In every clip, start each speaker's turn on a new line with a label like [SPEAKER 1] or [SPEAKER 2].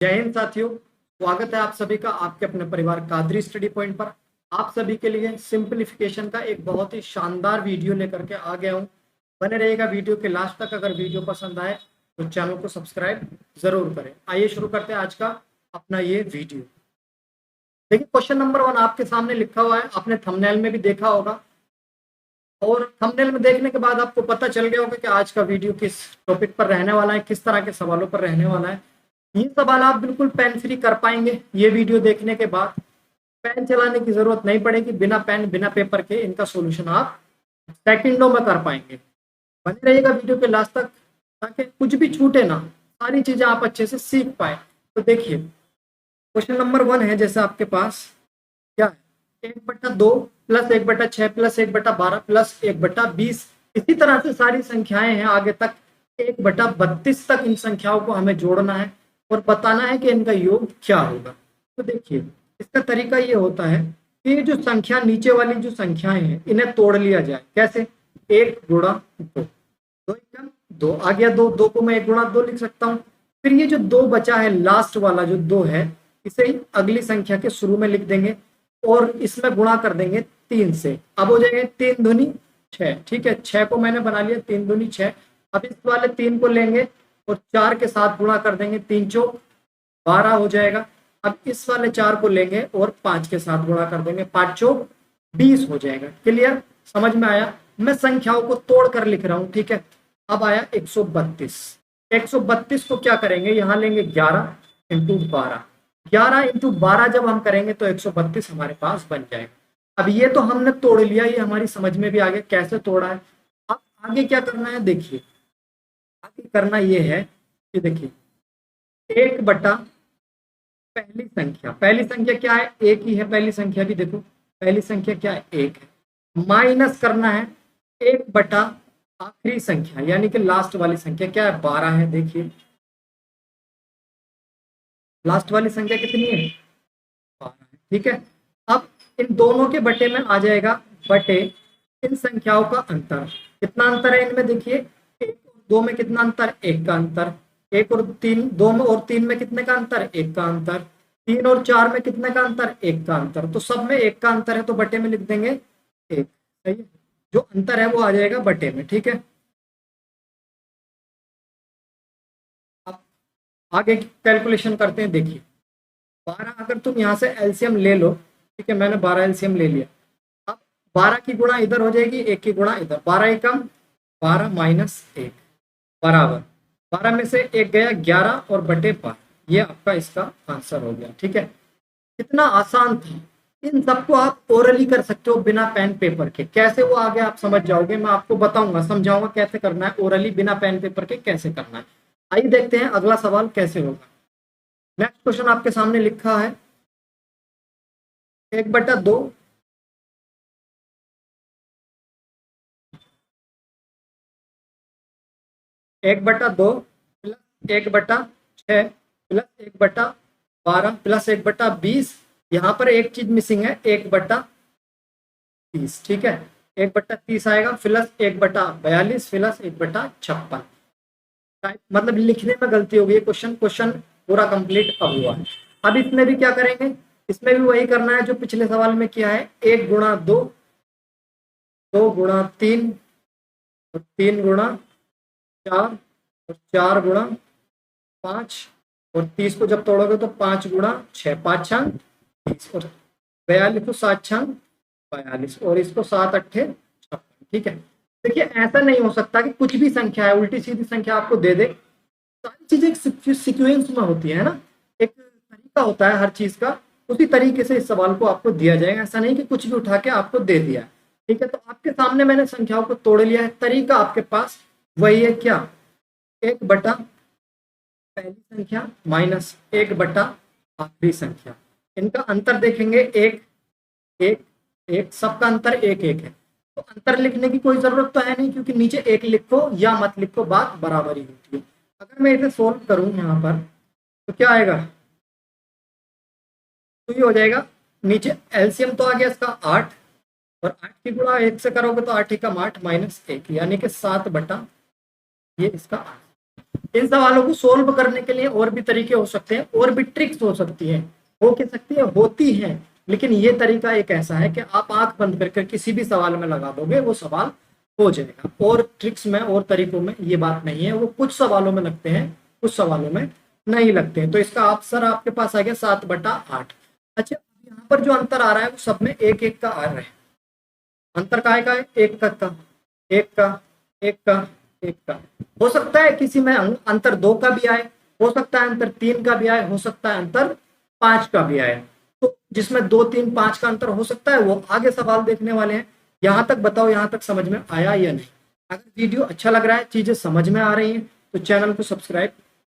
[SPEAKER 1] जय हिंद साथियों। स्वागत है आप सभी का आपके अपने परिवार कादरी स्टडी पॉइंट पर। आप सभी के लिए सिंपलीफिकेशन का एक बहुत ही शानदार वीडियो लेकर के आ गया हूं। बने रहेगा वीडियो के लास्ट तक। अगर वीडियो पसंद आए तो चैनल को सब्सक्राइब जरूर करें। आइए शुरू करते हैं आज का अपना ये वीडियो। देखिए, क्वेश्चन नंबर 1 आपके सामने लिखा हुआ है, आपने थंबनेल में भी देखा होगा और थंबनेल में देखने के बाद आपको पता चल गया होगा कि आज का वीडियो किस टॉपिक पर रहने वाला है, किस तरह के सवालों पर रहने वाला है। ये सवाल आप बिल्कुल पेन फ्री कर पाएंगे। ये वीडियो देखने के बाद पेन चलाने की जरूरत नहीं पड़ेगी। बिना पेन बिना पेपर के इनका सॉल्यूशन आप सेकंडों में कर पाएंगे। बने रहिएगा वीडियो के लास्ट तक ताकि कुछ भी छूटे ना, सारी चीजें आप अच्छे से सीख पाए। तो देखिए, क्वेश्चन नंबर 1 है जैसे आपके पास क्या है, 1/2 प्लस 1/6 प्लस 1/12 प्लस 1/20। इसी तरह से सारी संख्याएं हैं आगे तक 1/32 तक। इन संख्याओं को हमें जोड़ना है और बताना है कि इनका योग क्या होगा। तो देखिए, इसका तरीका ये होता है कि ये जो संख्या नीचे वाली जो संख्याएं हैं इन्हें तोड़ लिया जाए। कैसे? 1 गुणा 2, 2 एकम 2 आ गया। 2 2 को मैं 1 गुणा 2 लिख सकता हूँ। फिर ये जो 2 बचा है, लास्ट वाला जो 2 है, इसे ही अगली संख्या के शुरू में लिख देंगे और इसमें गुणा कर देंगे 3 से। अब हो जाएगा 3 दूनी 6। ठीक है, 6 को मैंने बना लिया, 3 दूनी 6। अब इस वाले 3 को लेंगे और 4 के साथ गुणा कर देंगे, 3 चौक 12 हो जाएगा। अब इस वाले 4 को लेंगे और 5 के साथ गुणा कर देंगे, 5 चौक 20 हो जाएगा। क्लियर? समझ में आया? मैं संख्याओं को तोड़ कर लिख रहा हूं। ठीक है, अब आया 132। 132 को क्या करेंगे, यहां लेंगे 11 इंटू 12। 11 इंटू 12 जब हम करेंगे तो 132 हमारे पास बन जाएगा। अब ये तो हमने तोड़ लिया, ये हमारी समझ में भी आ गया कैसे तोड़ा है। अब आगे क्या करना है, देखिए आगे करना ये है कि देखिए 1/, पहली संख्या क्या है, एक ही है। पहली संख्या भी देखो, पहली संख्या क्या है, एक है। माइनस करना है 1/, आखिरी संख्या यानी कि लास्ट वाली संख्या क्या है, 12 है। देखिए लास्ट वाली संख्या कितनी है, 12 है। ठीक है, अब इन दोनों के बटे में आ जाएगा बटे इन संख्याओं का अंतर। कितना अंतर है इनमें, देखिए 1 और 2 में कितना अंतर, 1 का अंतर। 1 और 3, 2 में और 3 में कितने का अंतर, 1 का अंतर। 3 और 4 में कितने का अंतर, 1 का अंतर। तो सब में 1 का अंतर है तो बटे में लिख देंगे 1। सही है, जो अंतर है वो आ जाएगा बटे में। ठीक है, अब आगे कैलकुलेशन करते हैं। देखिए 12 अगर तुम यहाँ से एलसीएम ले लो, ठीक है, मैंने 12 एलसीएम ले लिया। अब 12 की गुणा इधर हो जाएगी, 1 की गुणा इधर। 12 एकम 12 माइनस 1 बराबर 12 में से 1 गया 11 और बटे 12। ये आपका इसका आंसर हो गया। ठीक है, कितना आसान था। इन सबको आप ओरली कर सकते हो बिना पेन पेपर के। कैसे वो आगे आप समझ जाओगे, मैं आपको बताऊंगा, समझाऊंगा कैसे करना है ओरली बिना पेन पेपर के, कैसे करना है। आइए देखते हैं अगला सवाल कैसे होगा। नेक्स्ट क्वेश्चन आपके सामने लिखा है 1/2, 1/2 प्लस 1/6 प्लस 1/12 प्लस 1/20। यहाँ पर एक चीज मिसिंग है, 1/30। ठीक है, 1/30 आएगा प्लस 1/42 प्लस 1/56। मतलब लिखने में गलती हो गई। क्वेश्चन पूरा कंप्लीट अब हुआ है। अब इसमें भी क्या करेंगे, इसमें भी वही करना है जो पिछले सवाल में किया है। 1 गुणा 2, 2 गुणा 3 और 3 गुणा 4 और 4 गुणा 5 और 30 को जब तोड़ोगे तो 5 गुणा 6, 5 छंग 30 और 42 को 7 छंग 42 और इसको 7 अट्ठे 56। ठीक है, देखिए ऐसा नहीं हो सकता कि कुछ भी संख्या है उल्टी सीधी संख्या आपको दे दे। सारी चीजें एक सीक्वेंस में होती है ना, एक तरीका होता है हर चीज का। उसी तरीके से इस सवाल को आपको दिया जाएगा। ऐसा नहीं कि कुछ भी उठा के आपको दे दिया है। ठीक है, तो आपके सामने मैंने संख्याओं को तोड़ लिया है। तरीका आपके पास वही है, क्या, 1/, पहली संख्या माइनस 1/, आखिरी संख्या। इनका अंतर देखेंगे 1 1 1, सबका अंतर 1 1 है। तो अंतर लिखने की कोई जरूरत तो है नहीं, क्योंकि नीचे 1 लिखो या मत लिखो बात बराबर ही होती है। अगर मैं इसे सोल्व करूं यहाँ पर तो क्या आएगा, तो ये हो जाएगा, नीचे एलसीएम तो आ गया इसका 8 और 8 की गुणा 1 से करोगे तो 8 एकम 8 माइनस 1 यानी कि 7/, ये इसका इन सवालों को सोल्व करने के लिए और भी तरीके हो सकते हैं, और भी ट्रिक्स हो सकती है, हो के सकती है, होती है, लेकिन ये तरीका एक ऐसा है कि आप आंख बंद करके किसी भी सवाल में लगा दोगे, वो सवाल हो जाएगा। और ट्रिक्स में और तरीकों में ये बात नहीं है, वो कुछ सवालों में लगते हैं, कुछ सवालों में नहीं लगते हैं। तो इसका आंसर आपके पास आ गया 7/8। अच्छा, यहाँ पर जो अंतर आ रहा है वो सब में एक एक का आ रहा है। अंतर का है एक का, एक का, एक का, एक का। हो सकता है किसी में अंतर 2 का भी आए, हो सकता है अंतर 3 का भी आए, हो सकता है अंतर 5 का भी आए। तो जिसमें 2, 3, 5 का अंतर हो सकता है वो आगे सवाल देखने वाले हैं। यहाँ तक बताओ, यहाँ तक समझ में आया या नहीं? अगर वीडियो अच्छा लग रहा है, चीजें समझ में आ रही हैं, तो चैनल को सब्सक्राइब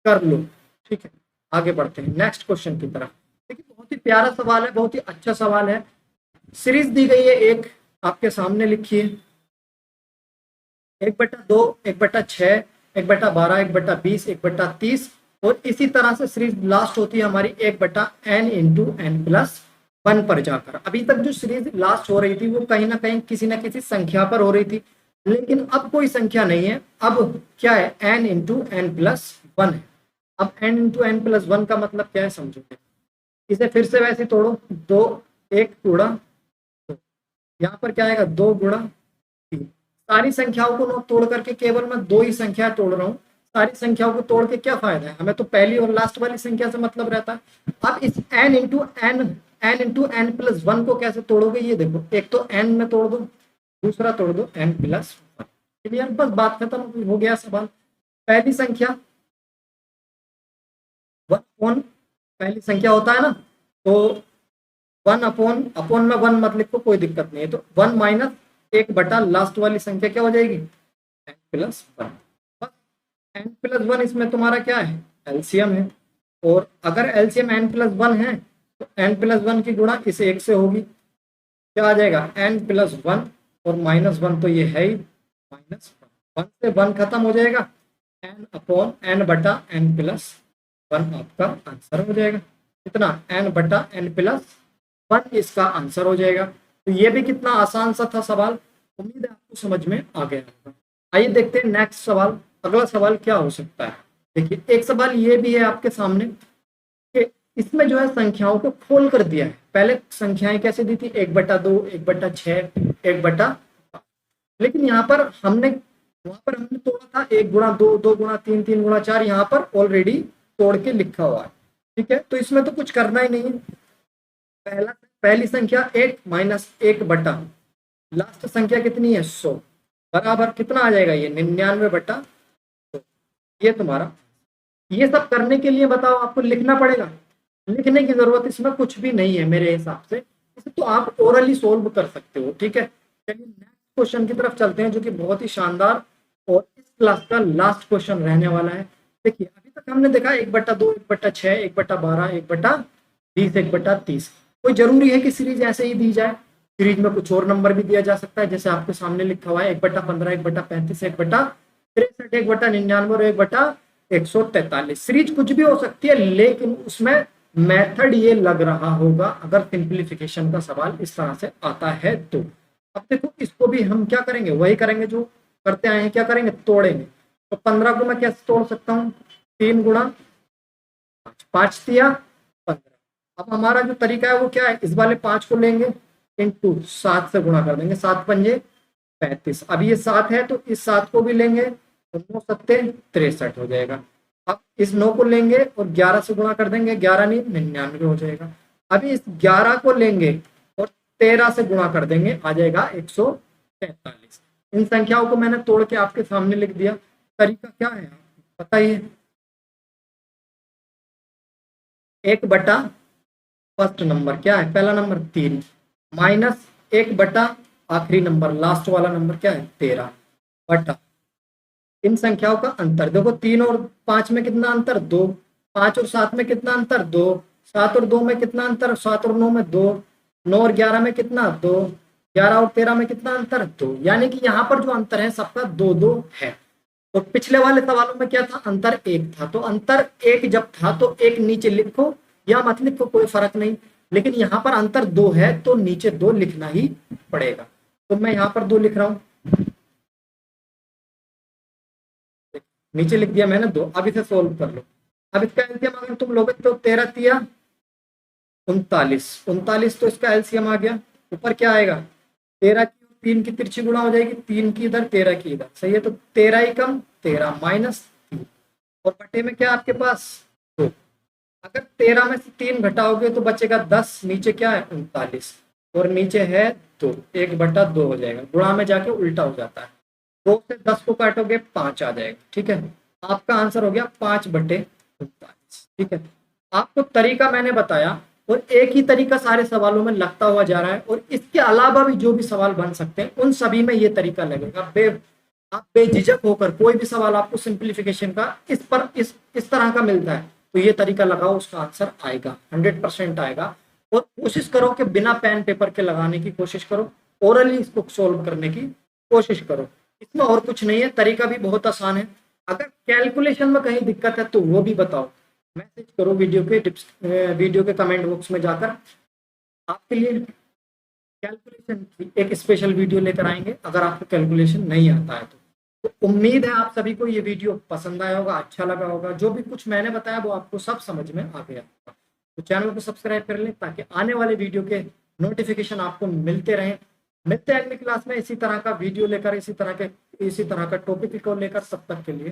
[SPEAKER 1] कर लो। ठीक है, आगे बढ़ते हैं नेक्स्ट क्वेश्चन की तरफ। देखिए, बहुत ही प्यारा सवाल है, बहुत ही अच्छा सवाल है। सीरीज दी गई है, एक आपके सामने लिखिए, 1/2, 1/6, 1/12, 1/20, 1/30, और इसी तरह से सीरीज लास्ट होती है हमारी 1/n इंटू n+1 पर जाकर। अभी तक जो सीरीज लास्ट हो रही थी वो कहीं ना कहीं किसी ना किसी संख्या पर हो रही थी, लेकिन अब कोई संख्या नहीं है, अब क्या है, n इंटू n+1 है। अब n इंटू n+1 का मतलब क्या है, समझोगे? इसे फिर से वैसे तोड़ो, 2, 1 गुणा 2, यहाँ पर क्या आएगा, 2 गुणा 3। सारी संख्याओं को तोड़ करके केवल मैं 2 ही संख्या तोड़ रहा हूँ, सारी संख्याओं को तोड़ के क्या फायदा है, हमें तो पहली और लास्ट वाली संख्या से मतलब रहता है। अब इस n इंटू n+1 को कैसे तोड़ोगे, ये देखो, एक तो n में तोड़ दो, दूसरा तोड़ दो n+1। क्लियर, बस बात खत्म, हो गया सवाल। पहली संख्या 1 पहली संख्या होता है ना, तो 1 अपॉन में 1 मत लिखो, कोई दिक्कत नहीं है, तो 1 माइनस 1 बटा लास्ट वाली संख्या क्या हो जाएगी, n+1। बस n+1 इसमें तुम्हारा क्या है, एलसीएम है, और अगर एलसीएम n+1 है तो n+1 की गुणा इस 1 से होगी, क्या आ जाएगा, n+1, और -1 तो ये है ही, -1 से 1 खत्म हो जाएगा, n/n+1 आपका आंसर हो जाएगा। कितना, n/n+1 इसका आंसर हो जाएगा। तो ये भी कितना आसान सा था सवाल, उम्मीद है आपको समझ में आ गया होगा। आइए देखते हैं नेक्स्ट सवाल, अगला सवाल क्या हो सकता है। देखिए, एक सवाल ये भी है आपके सामने कि इसमें जो है संख्याओं को खोल कर दिया है। पहले संख्याएं कैसे दी थी, 1/2, 1/6, 1/, लेकिन यहाँ पर हमने वहां पर हमने तोड़ा था 1 गुणा 2, 2 गुणा 3, 3 गुणा 4, यहाँ पर ऑलरेडी तोड़ के लिखा हुआ है। ठीक है, तो इसमें तो कुछ करना ही नहीं है। पहली संख्या 1 माइनस 1 बटा लास्ट संख्या कितनी है, 100, बराबर कितना आ जाएगा, ये 99/100। ये तुम्हारा, ये सब करने के लिए बताओ आपको लिखना पड़ेगा, लिखने की जरूरत इसमें कुछ भी नहीं है मेरे हिसाब से, इसे तो आप ओरली सोल्व कर सकते हो। ठीक है, चलिए नेक्स्ट क्वेश्चन की तरफ चलते हैं, जो कि बहुत ही शानदार और इस क्लास का लास्ट क्वेश्चन रहने वाला है। देखिए, अभी तक हमने देखा 1/2, 1/6, 1/12, 1/20, 1/30। कोई जरूरी है कि सीरीज ऐसे ही दी जाए, सीरीज में कुछ और नंबर भी दिया जा सकता है, जैसे आपके सामने लिखा हुआ है 1/15, 1/35, 1/63, 1/99 और 1/143। सीरीज कुछ भी हो सकती है, लेकिन उसमें मेथड ये लग रहा होगा अगर सिंप्लीफिकेशन का सवाल इस तरह से आता है तो। अब देखो, इसको भी हम क्या करेंगे, वही करेंगे जो करते आए हैं, क्या करेंगे, तोड़ेंगे। तो 15 को मैं कैसे तोड़ सकता हूँ, 3 गुणा 5 दिया 15। अब हमारा जो तरीका है वो क्या है, इस वाले 5 को लेंगे इंटू 7 से गुणा कर देंगे, 7 पंजे 35। अब ये 7 है तो इस 7 को भी लेंगे, तो 9 सत्ते 63 हो जाएगा। अब इस 9 को लेंगे और 11 से गुणा कर देंगे, 11 नहीं 99 हो जाएगा। अभी इस 11 को लेंगे और 13 से गुणा कर देंगे, आ जाएगा 143। इन संख्याओं को मैंने तोड़ के आपके सामने लिख दिया। तरीका क्या है बताइए, 1 बटा फर्स्ट नंबर क्या है, पहला नंबर 3, माइनस 1 बटा आखिरी नंबर लास्ट वाला नंबर क्या है 13, बटा इन संख्याओं का अंतर। देखो, 3 और 5 में कितना अंतर, 2, 5 और 7 में कितना अंतर, 2, 7 और 2 में कितना अंतर, 7 और 9 में 2, 9 और 11 में कितना, 2, 11 और 13 में कितना अंतर, 2। यानी कि यहाँ पर जो अंतर है सबका 2-2 है। तो पिछले वाले सवालों में क्या था, अंतर 1 था, तो अंतर 1 जब था तो 1 नीचे लिखो या मत लिखो, कोई फर्क नहीं, लेकिन यहाँ पर अंतर 2 है तो नीचे 2 लिखना ही पड़ेगा। तो मैं यहाँ पर 2 लिख रहा हूँ। नीचे लिख दिया मैंने 2। अब इसे सोल्व कर लो। अब इसका एलसीएम अगर तुम लोगे तो 13 तिया 39, 39 तो इसका एलसीएम आ गया। ऊपर क्या आएगा, 13 की 3 की तिरछी गुणा हो जाएगी, 3 की इधर 13 की इधर, सही है। तो 13 ही कम 13 माइनस 3 और बटे में क्या आपके पास 2। अगर 13 में से 3 घटाओगे तो बचेगा 10, नीचे क्या है 39 और नीचे है 2, 1/2 हो जाएगा। गुणा में जाके उल्टा हो जाता है, 2 से 10 को काटोगे 5 आ जाएगा, ठीक है। आपका आंसर हो गया 5/39, ठीक है। आपको तरीका मैंने बताया और एक ही तरीका सारे सवालों में लगता हुआ जा रहा है, और इसके अलावा भी जो भी सवाल बन सकते हैं उन सभी में ये तरीका लगेगा। आप बेझिझक होकर कोई भी सवाल आपको सिंप्लीफिकेशन का इस तरह का मिलता है तो ये तरीका लगाओ, उसका आंसर आएगा, 100% आएगा। और कोशिश करो कि बिना पेन पेपर के लगाने की कोशिश करो, ओरली इसको सोल्व करने की कोशिश करो। इसमें और कुछ नहीं है, तरीका भी बहुत आसान है। अगर कैलकुलेशन में कहीं दिक्कत है तो वो भी बताओ, मैसेज करो वीडियो के कमेंट बॉक्स में जाकर। आपके लिए कैलकुलेशन की एक स्पेशल वीडियो लेकर आएंगे अगर आपको कैलकुलेशन नहीं आता है तो उम्मीद है आप सभी को ये वीडियो पसंद आया होगा, अच्छा लगा होगा। जो भी कुछ मैंने बताया वो आपको सब समझ में आ गया होगा। तो चैनल को सब्सक्राइब कर लें ताकि आने वाले वीडियो के नोटिफिकेशन आपको मिलते रहें। मिलते हैं अगली क्लास में इसी तरह का वीडियो लेकर, इसी तरह का टॉपिक को लेकर। तब तक के लिए